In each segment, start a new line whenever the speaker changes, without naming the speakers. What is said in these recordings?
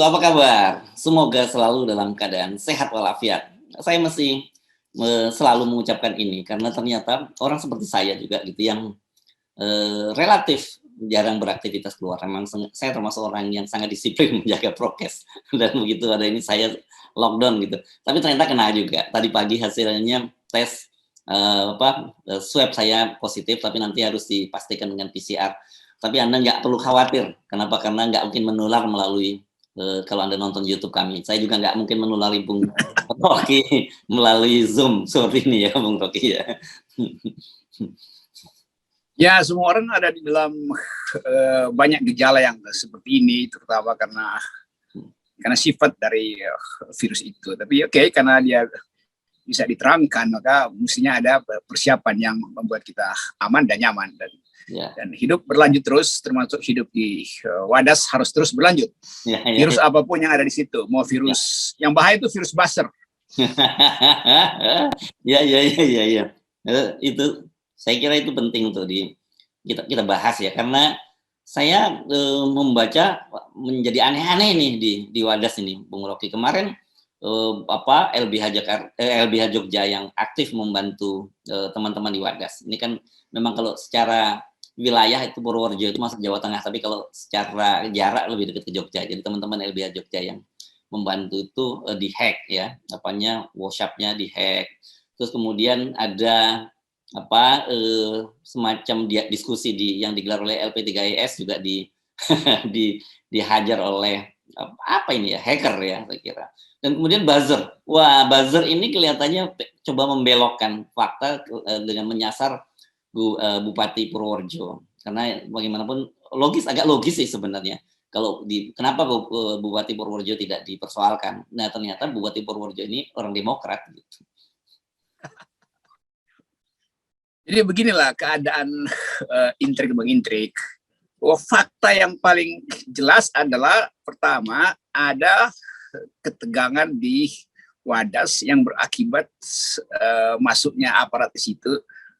apa kabar? Semoga selalu dalam keadaan sehat walafiat. Saya masih selalu mengucapkan ini karena ternyata orang seperti saya juga gitu yang relatif jarang beraktivitas keluar. Memang saya termasuk orang yang sangat disiplin menjaga prokes dan begitu ada ini saya lockdown gitu. Tapi ternyata kena juga. Tadi pagi hasilnya tes swab saya positif, tapi nanti harus dipastikan dengan PCR. Tapi Anda nggak perlu khawatir. Kenapa? Karena nggak mungkin menular melalui kalau Anda nonton YouTube kami. Saya juga nggak mungkin menulari Bung Rocky melalui Zoom seperti ini ya, Bung Rocky ya.
Ya, semua orang ada di dalam banyak gejala yang seperti ini, terutama karena sifat dari virus itu. Tapi oke, karena dia bisa diterangkan, maka mestinya ada persiapan yang membuat kita aman dan nyaman. Dan hidup berlanjut terus, termasuk hidup di Wadas harus terus berlanjut. Virus apapun yang ada di situ, mau virus yang bahaya itu virus buzzer.
Ya. Itu saya kira itu penting untuk kita bahas ya, karena saya membaca menjadi aneh-aneh nih di Wadas ini, Bung Rocky. Kemarin LBH Jogja yang aktif membantu teman-teman di Wadas. Ini kan memang kalau secara wilayah itu Purworejo itu masuk Jawa Tengah, tapi kalau secara jarak lebih dekat ke Jogja. Jadi teman-teman LBH Jogja yang membantu itu dihack ya, WhatsApp-nya dihack. Terus kemudian ada semacam diskusi yang digelar oleh LP3IS juga dihajar oleh hacker ya saya kira. Dan kemudian buzzer. Wah, buzzer ini kelihatannya coba membelokkan fakta dengan menyasar Bupati Purworejo. Karena bagaimanapun agak logis sih sebenarnya. Kenapa Bupati Purworejo tidak dipersoalkan? Nah, ternyata Bupati Purworejo ini orang Demokrat gitu.
Jadi beginilah keadaan intrik-mengintrik. Fakta yang paling jelas adalah pertama ada ketegangan di Wadas yang berakibat masuknya aparat di situ,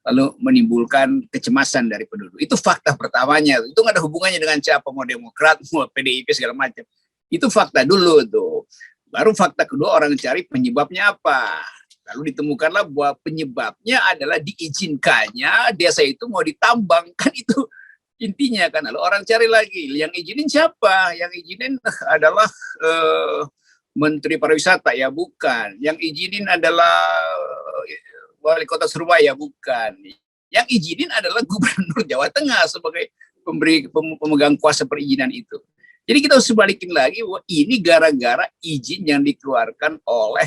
lalu menimbulkan kecemasan dari penduduk. Itu fakta pertamanya. Itu nggak ada hubungannya dengan siapa, mau Demokrat, mau PDIP segala macam. Itu fakta dulu tuh. Baru fakta kedua orang cari penyebabnya apa. Lalu ditemukanlah bahwa penyebabnya adalah diizinkannya desa itu mau ditambang, kan itu intinya kan. Lalu orang cari lagi, yang izinin siapa? Yang izinin adalah Menteri Pariwisata, ya bukan. Yang izinin adalah Wali Kota Surabaya, bukan. Yang izinin adalah Gubernur Jawa Tengah sebagai pemegang kuasa perizinan itu. Jadi kita harus sebalikin lagi bahwa ini gara-gara izin yang dikeluarkan oleh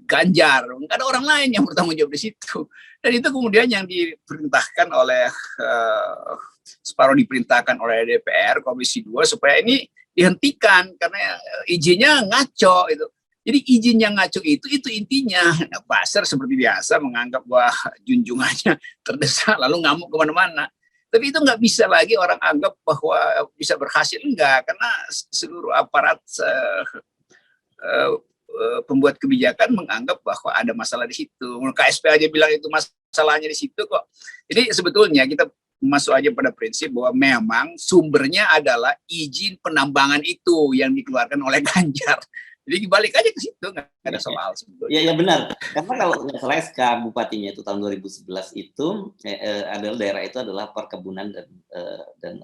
Ganjar, nggak ada orang lain yang bertanggung jawab di situ. Dan itu kemudian yang diperintahkan oleh separuh diperintahkan oleh DPR Komisi 2 supaya ini dihentikan karena izinnya ngaco itu. Jadi izin yang ngaco itu intinya. Nah, Buzzer seperti biasa menganggap bahwa junjungannya terdesak lalu ngamuk kemana-mana. Tapi itu nggak bisa lagi orang anggap bahwa bisa berhasil, enggak, karena seluruh aparat pembuat kebijakan menganggap bahwa ada masalah di situ. KSP aja bilang itu masalahnya di situ kok. Jadi sebetulnya kita masuk aja pada prinsip bahwa memang sumbernya adalah izin penambangan itu yang dikeluarkan oleh Ganjar. Jadi balik aja ke situ, nggak ada soal sebetulnya.
Iya benar. Karena kalau nggak salah SK bupatinya itu tahun 2011 itu adalah daerah itu adalah perkebunan dan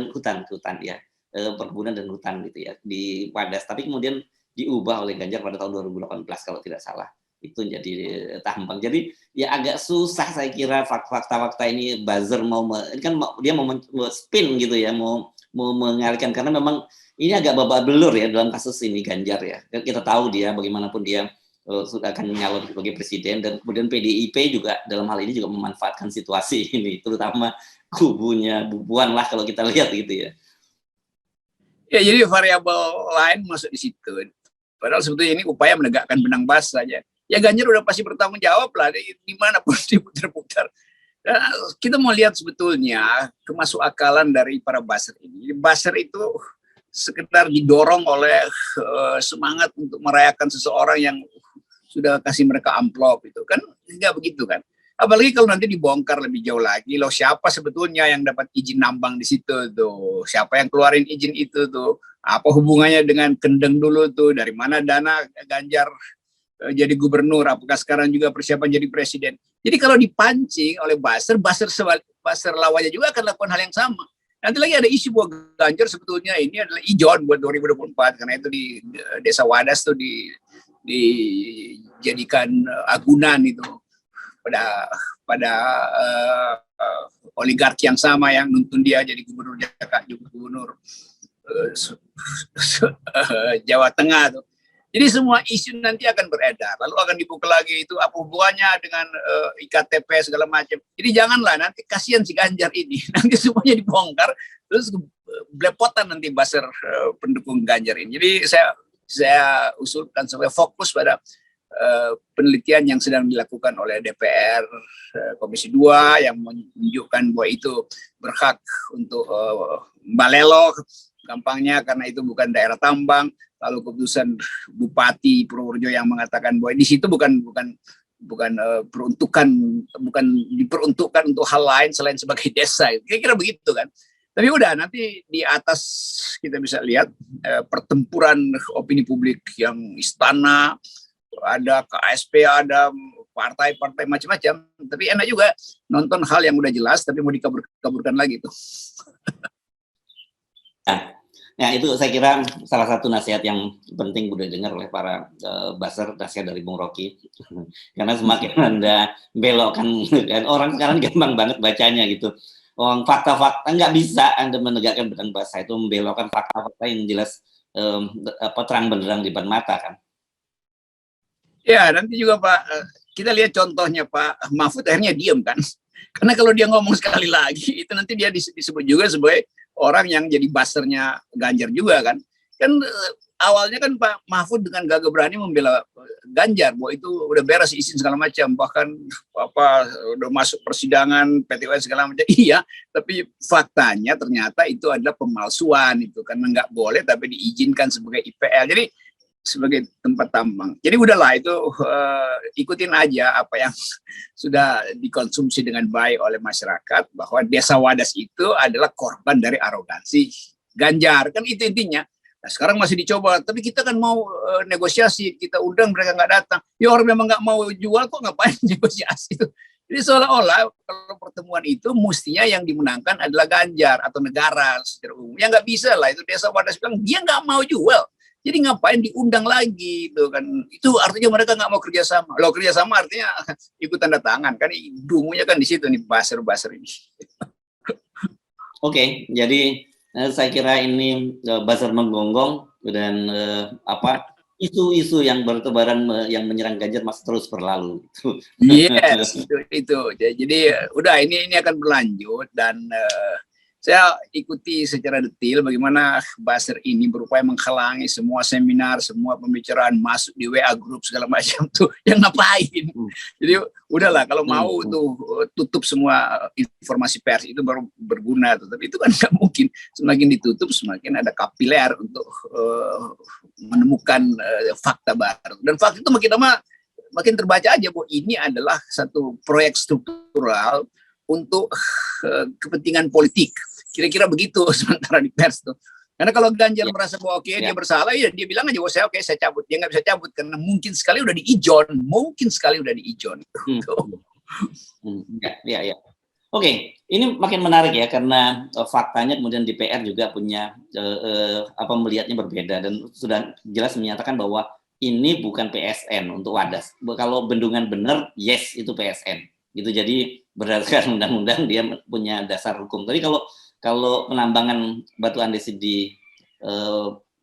hutan ya. Perkebunan dan hutan gitu ya di Wadas. Tapi kemudian diubah oleh Ganjar pada tahun 2018 kalau tidak salah. Itu jadi tambang. Jadi ya agak susah saya kira fakta-fakta ini buzzer dia mau spin gitu ya, mau mengalihkan karena memang ini agak babak belur ya dalam kasus ini Ganjar ya. Kita tahu dia bagaimanapun dia sudah akan menyalon sebagai presiden dan kemudian PDIP juga dalam hal ini juga memanfaatkan situasi ini, terutama kubunya Bu Puan lah kalau kita lihat gitu ya.
Ya, jadi variabel lain masuk di situ. Padahal sebetulnya ini upaya menegakkan benang basah saja. Ya Ganjar udah pasti bertanggung jawab lah dimanapun diputar-putar. Kita mau lihat sebetulnya kemasukakalan dari para buzzer ini. Buzzer itu sekedar didorong oleh semangat untuk merayakan seseorang yang sudah kasih mereka amplop itu kan, nggak begitu kan. Apalagi kalau nanti dibongkar lebih jauh lagi, loh siapa sebetulnya yang dapat izin nambang di situ tuh? Siapa yang keluarin izin itu tuh? Apa hubungannya dengan Kendeng dulu tuh? Dari mana dana Ganjar jadi gubernur? Apakah sekarang juga persiapan jadi presiden? Jadi kalau dipancing oleh Basar lawannya juga akan lakukan hal yang sama. Nanti lagi ada isu bahwa Ganjar sebetulnya ini adalah ijon buat 2024 karena itu di Desa Wadas tuh dijadikan agunan itu pada oligarki yang sama yang nuntun dia jadi gubernur Jawa Tengah tuh. Jadi semua isu nanti akan beredar, lalu akan dibuka lagi itu apa hubungannya dengan IKTP segala macam. Jadi janganlah nanti kasihan si Ganjar ini, nanti semuanya dibongkar, terus belepotan nanti Basar pendukung Ganjar ini. Jadi saya usulkan supaya fokus pada penelitian yang sedang dilakukan oleh DPR Komisi 2 yang menunjukkan bahwa itu berhak untuk balelo gampangnya karena itu bukan daerah tambang. Lalu keputusan Bupati Purworejo yang mengatakan bahwa di situ bukan diperuntukkan untuk hal lain selain sebagai desa. Kira-kira begitu kan. Tapi udah nanti di atas kita bisa lihat pertempuran opini publik yang istana, ada KSP, ada partai-partai macam-macam. Tapi enak juga nonton hal yang udah jelas tapi mau dikabur-kaburkan lagi tuh.
Ya, itu saya kira salah satu nasihat yang penting udah dengar oleh para Basar, nasihat dari Bung Rocky. Karena semakin Anda belokkan, kan orang sekarang gampang banget bacanya gitu. Fakta-fakta nggak bisa Anda menegakkan dengan bahasa itu, membelokkan fakta-fakta yang jelas terang benderang di depan mata kan.
Ya, nanti juga Pak, kita lihat contohnya Pak Mahfud akhirnya diem kan. Karena kalau dia ngomong sekali lagi, itu nanti dia disebut juga sebagai orang yang jadi basernya Ganjar juga kan. Kan awalnya kan Pak Mahfud dengan gagah berani membela Ganjar bahwa itu udah beres izin segala macam, bahkan udah masuk persidangan PT UN segala macam. Iya, tapi faktanya ternyata itu adalah pemalsuan itu karena nggak boleh tapi diizinkan sebagai IPL. Jadi sebagai tempat tambang. Jadi udahlah itu ikutin aja apa yang sudah dikonsumsi dengan baik oleh masyarakat bahwa Desa Wadas itu adalah korban dari arogansi Ganjar. Kan itu intinya. Nah, sekarang masih dicoba, tapi kita kan mau negosiasi, kita undang mereka nggak datang. Ya orang memang nggak mau jual kok ngapain negosiasi itu. Jadi seolah-olah kalau pertemuan itu mestinya yang dimenangkan adalah Ganjar atau negara secara umum. Ya nggak bisa lah, itu Desa Wadas bilang dia nggak mau jual. Jadi ngapain diundang lagi itu kan? Itu artinya mereka nggak mau kerjasama. Loh kerjasama artinya ikut tanda tangan kan? Dungunya kan di situ nih Basar ini.
Oke, jadi saya kira ini Basar menggonggong dan isu-isu yang bertebaran yang menyerang Ganjar masih terus berlalu.
Yes, itu. Jadi udah ini akan berlanjut dan saya ikuti secara detail bagaimana Basar ini berupaya menghalangi semua seminar, semua pembicaraan masuk di WA grup segala macam tuh yang ngapain. Jadi udahlah kalau mau tuh tutup semua informasi pers itu baru berguna tuh. Tapi itu kan nggak mungkin. Semakin ditutup semakin ada kapiler untuk menemukan fakta baru. Dan fakta itu makin lama makin terbaca aja bahwa ini adalah satu proyek struktural untuk kepentingan politik. Kira-kira begitu sementara di pers tuh. Karena kalau Ganjar merasa bahwa dia bersalah, ya dia bilang aja bahwa saya cabut. Dia nggak bisa cabut karena mungkin sekali udah diijon.
Ya. Oke, ini makin menarik ya karena faktanya kemudian DPR juga punya melihatnya berbeda dan sudah jelas menyatakan bahwa ini bukan PSN untuk Wadas. Kalau bendungan benar, yes itu PSN. Gitu. Jadi berdasarkan undang-undang dia punya dasar hukum. Tapi kalau penambangan batu andesit di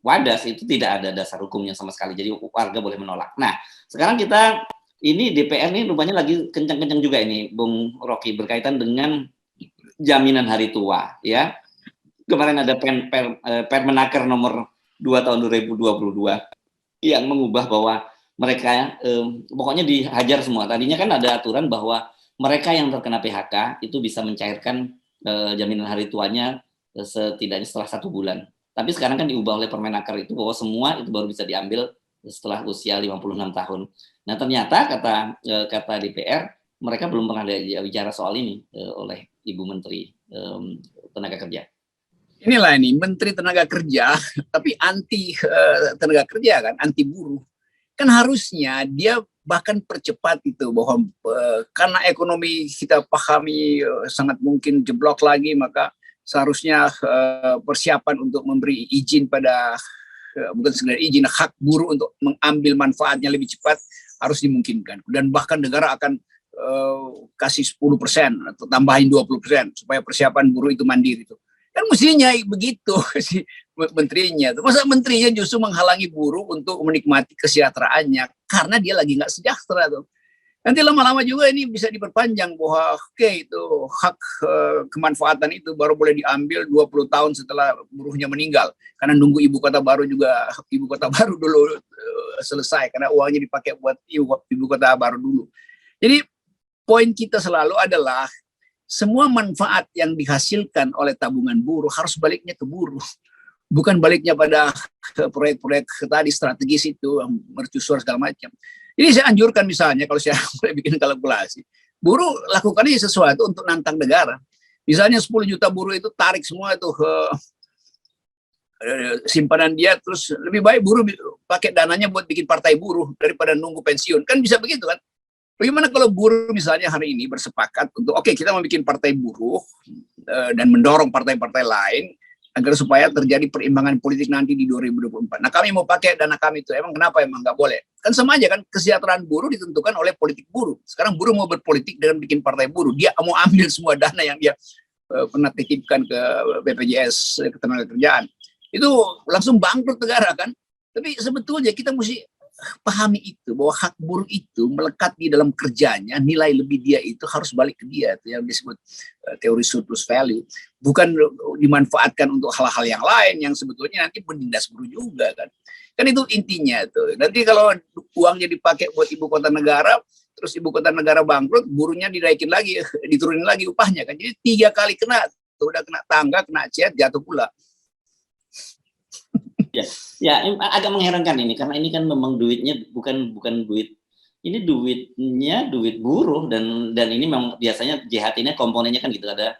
Wadas itu tidak ada dasar hukumnya sama sekali. Jadi warga boleh menolak. Nah, sekarang ini DPR ini rupanya lagi kencang-kencang juga ini, Bung Rocky, berkaitan dengan jaminan hari tua. Ya, kemarin ada Permenaker nomor 2 tahun 2022 yang mengubah bahwa mereka pokoknya dihajar semua. Tadinya kan ada aturan bahwa mereka yang terkena PHK itu bisa mencairkan jaminan hari tuanya setidaknya setelah 1 bulan. Tapi sekarang kan diubah oleh Permenaker itu bahwa semua itu baru bisa diambil setelah usia 56 tahun. Nah ternyata kata DPR mereka belum pernah bicara soal ini oleh Ibu Menteri Tenaga Kerja.
Inilah ini Menteri Tenaga Kerja, tapi anti tenaga kerja kan, anti buruh. Kan harusnya dia bahkan percepat itu bahwa karena ekonomi kita pahami sangat mungkin jeblok lagi, maka seharusnya persiapan untuk memberi izin pada bukan sekedar izin, hak buruh untuk mengambil manfaatnya lebih cepat harus dimungkinkan. Dan bahkan negara akan kasih 10% atau tambahin 20% supaya persiapan buruh itu mandiri itu. Kan mestinya begitu si menterinya. Masa menterinya justru menghalangi buruh untuk menikmati kesejahteraannya karena dia lagi nggak sejahtera tuh. Nanti lama-lama juga ini bisa diperpanjang bahwa itu hak kemanfaatan itu baru boleh diambil 20 tahun setelah buruhnya meninggal. Karena nunggu ibu kota baru dulu selesai karena uangnya dipakai buat ibu kota baru dulu. Jadi poin kita selalu adalah semua manfaat yang dihasilkan oleh tabungan buruh harus baliknya ke buruh. Bukan baliknya pada proyek-proyek tadi strategis itu, mercusuar segala macam. Jadi saya anjurkan misalnya kalau saya mulai bikin kalkulasi, buruh lakukan ini sesuatu untuk nantang negara. Misalnya 10 juta buruh itu tarik semua itu ke simpanan dia, terus lebih baik buruh pakai dananya buat bikin partai buruh daripada nunggu pensiun. Kan bisa begitu kan? Bagaimana kalau buruh misalnya hari ini bersepakat untuk kita mau bikin partai buruh dan mendorong partai-partai lain agar supaya terjadi perimbangan politik nanti di 2024. Nah kami mau pakai dana kami itu, emang kenapa emang nggak boleh? Kan sama aja kan, kesejahteraan buruh ditentukan oleh politik buruh. Sekarang buruh mau berpolitik dengan bikin partai buruh, dia mau ambil semua dana yang dia pernah titipkan ke BPJS Ketenagakerjaan. Itu langsung bangkrut negara kan. Tapi sebetulnya kita mesti pahami itu bahwa hak buruh itu melekat di dalam kerjanya, nilai lebih dia itu harus balik ke dia, itu yang disebut teori surplus value, bukan dimanfaatkan untuk hal-hal yang lain yang sebetulnya nanti menindas buruh juga kan itu intinya tuh. Nanti kalau uangnya dipakai buat ibu kota negara, terus ibu kota negara bangkrut, buruhnya dinaikin lagi, diturunin lagi upahnya kan, jadi 3 kali kena tuh, udah kena tangga, kena cet, jatuh pula.
Ya, agak mengherankan ini karena ini kan memang duitnya bukan duit, ini duitnya duit buruh dan ini memang biasanya JHT ini komponennya kan gitu, ada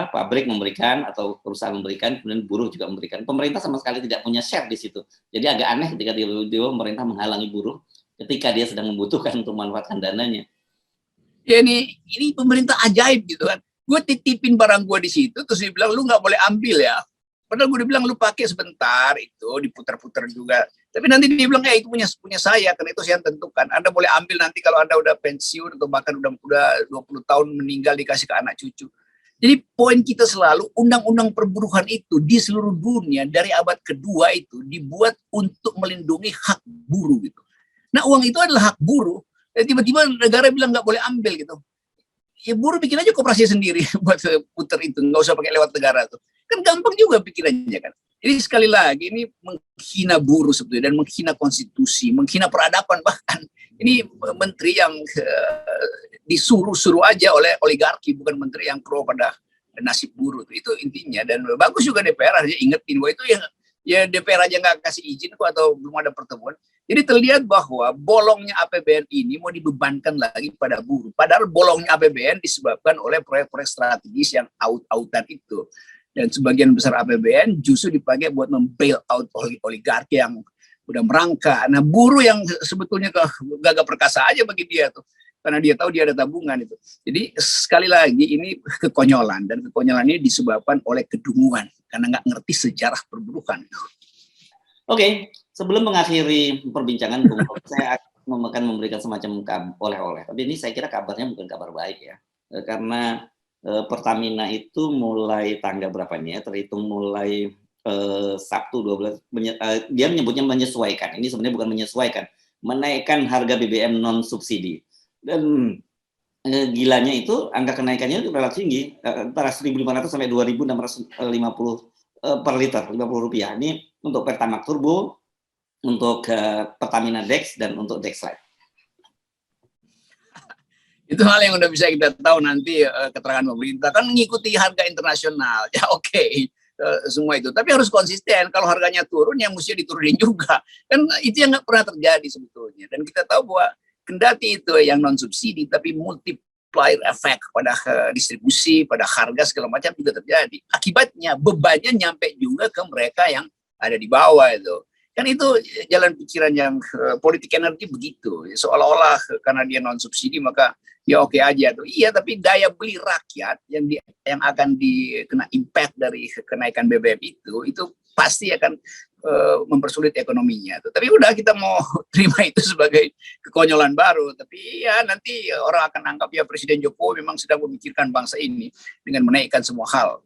pabrik memberikan atau perusahaan memberikan, kemudian buruh juga memberikan. Pemerintah sama sekali tidak punya share di situ. Jadi agak aneh ketika pemerintah menghalangi buruh ketika dia sedang membutuhkan untuk memanfaatkan dananya.
Ya ini pemerintah ajaib gitu kan. Gue titipin barang gue di situ, terus dia bilang lu nggak boleh ambil ya. Padahal gue bilang lu pakai sebentar, itu diputar-putar juga. Tapi nanti dia bilang itu punya saya, karena itu saya tentukan. Anda boleh ambil nanti kalau Anda udah pensiun atau bahkan udah 20 tahun meninggal dikasih ke anak cucu. Jadi poin kita selalu undang-undang perburuhan itu di seluruh dunia dari abad kedua itu dibuat untuk melindungi hak buruh gitu. Nah uang itu adalah hak buruh. Dan tiba-tiba negara bilang nggak boleh ambil gitu. Ya buruh bikin aja koperasi sendiri buat puter itu, nggak usah pakai lewat negara tuh. Kan gampang juga pikirannya kan. Jadi sekali lagi ini menghina buruh sebetulnya dan menghina konstitusi, menghina peradaban bahkan. Ini menteri yang disuruh-suruh aja oleh oligarki, bukan menteri yang pro pada nasib buruh. Itu intinya. Dan bagus juga DPR aja ingetin bahwa itu ya DPR aja nggak kasih izin kok atau belum ada pertemuan. Jadi terlihat bahwa bolongnya APBN ini mau dibebankan lagi pada buruh. Padahal bolongnya APBN disebabkan oleh proyek-proyek strategis yang out-outan itu. Dan sebagian besar APBN justru dipakai buat membail out oligarki yang udah merangkak. Nah buruh yang sebetulnya gagah perkasa aja bagi dia tuh. Karena dia tahu dia ada tabungan itu. Jadi sekali lagi ini kekonyolan. Dan kekonyolan ini disebabkan oleh kedunguan. Karena nggak ngerti sejarah perburuhan.
Oke, sebelum mengakhiri perbincangan, saya akan memberikan semacam oleh-oleh. Tapi ini saya kira kabarnya bukan kabar baik ya. Karena Pertamina itu mulai tanggal berapanya ya, terhitung mulai Sabtu 12, dia menyebutnya menyesuaikan. Ini sebenarnya bukan menyesuaikan, menaikkan harga BBM non subsidi. Dan gilanya itu angka kenaikannya itu relatif tinggi, antara 1.500 sampai 2.650 per liter, Rp50. Ini untuk Pertamax Turbo, untuk Pertamina Dex, dan untuk Dexlite.
Itu hal yang udah bisa kita tahu nanti keterangan pemerintah kan mengikuti harga internasional. Ya oke. semua itu. Tapi harus konsisten. Kalau harganya turun, yang mesti diturunin juga. Kan itu yang nggak pernah terjadi sebetulnya. Dan kita tahu bahwa kendati itu yang non subsidi, tapi multiplier effect pada distribusi, pada harga segala macam juga terjadi. Akibatnya bebannya nyampe juga ke mereka yang ada di bawah itu. Kan itu jalan pikiran yang politik energi begitu. Seolah-olah karena dia non subsidi maka ya oke aja tuh. Iya, tapi daya beli rakyat yang akan dikena impact dari kenaikan BBM itu pasti akan mempersulit ekonominya. Tapi udah, kita mau terima itu sebagai kekonyolan baru. Tapi ya nanti orang akan anggap ya Presiden Jokowi memang sedang memikirkan bangsa ini dengan menaikkan semua hal.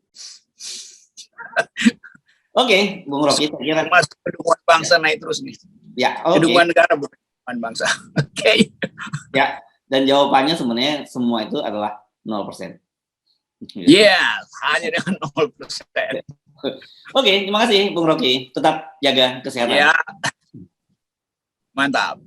Oke, Bung Rocky, saya kira
Mas, dukungan bangsa naik terus nih.
ya, oke.
Dukungan negara bukan dukungan bangsa. Oke.
Ya, dan jawabannya sebenarnya semua itu adalah 0%.
Yes, hanya dengan 0%.
Oke, terima kasih Bung Rocky. Tetap jaga kesehatan.
Ya. Mantap.